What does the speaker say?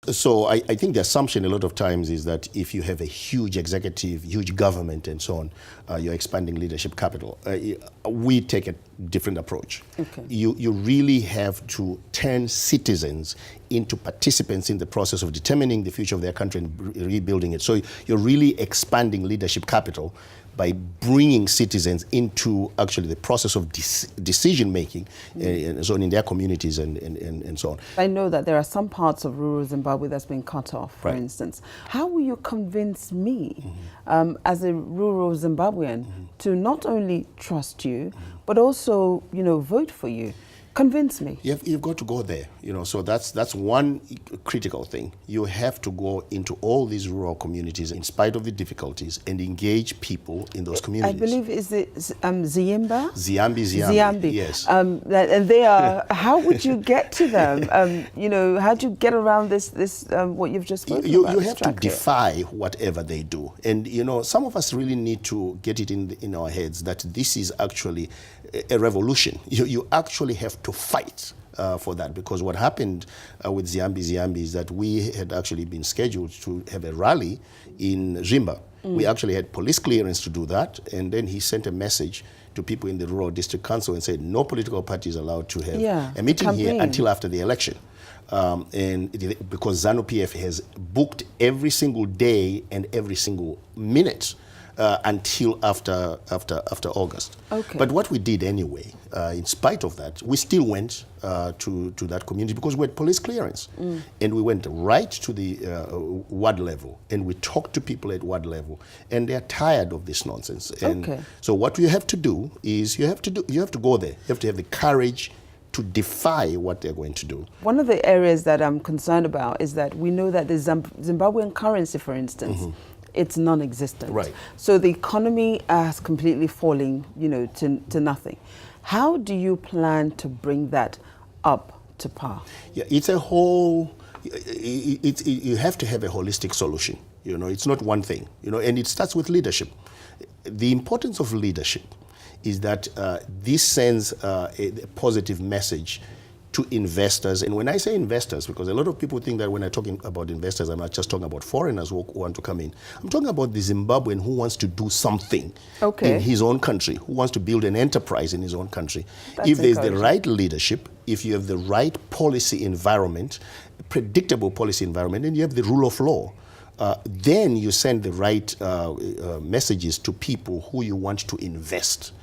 So I think the assumption a lot of times is that if you have a huge executive, huge government and so on, you're expanding leadership capital. We take a different approach. Okay. You really have to turn citizens into participants in the process of determining the future of their country and rebuilding it. So you're really expanding leadership capital by bringing citizens into actually the process of decision making and so on in their communities and so on. I know that there are some parts of rural Zimbabwe that's been cut off, for Right. instance. How will you convince me, as a rural Zimbabwean, to not only trust you, but also, vote for you? Convince me. You've got to go there, so that's one critical thing. You have to go into all these rural communities in spite of the difficulties and engage people in those communities. I believe, is it Ziamba? Ziambi, yes. And they are, how would you get to them? How do you get around this what you've just spoken about? You have to defy whatever they do. And, some of us really need to get it in our heads that this is actually a revolution. You actually have to fight for that, because what happened with Ziambi is that we had actually been scheduled to have a rally in Zimba. We actually had police clearance to do that, and then he sent a message to people in the rural district council and said no political party is allowed to have a meeting here until after the election. Because ZANU-PF has booked every single day and every single minute until after August. Okay. But what we did anyway, in spite of that, we still went to that community because we had police clearance. And we went right to the ward level and we talked to people at ward level, and they're tired of this nonsense. And so what you have to do is you have to go there. You have to have the courage to defy what they're going to do. One of the areas that I'm concerned about is that we know that the Zimbabwean currency, for instance, it's non-existent. Right. So the economy has completely fallen, to nothing. How do you plan to bring that up to par? Yeah, it's a whole. You have to have a holistic solution. It's not one thing. And it starts with leadership. The importance of leadership is that this sends a positive message to investors. And when I say investors, because a lot of people think that when I'm talking about investors, I'm not just talking about foreigners who want to come in. I'm talking about the Zimbabwean who wants to do something in his own country, who wants to build an enterprise in his own country. If there's the right leadership, if you have the right policy environment, predictable policy environment, and you have the rule of law, then you send the right messages to people who you want to invest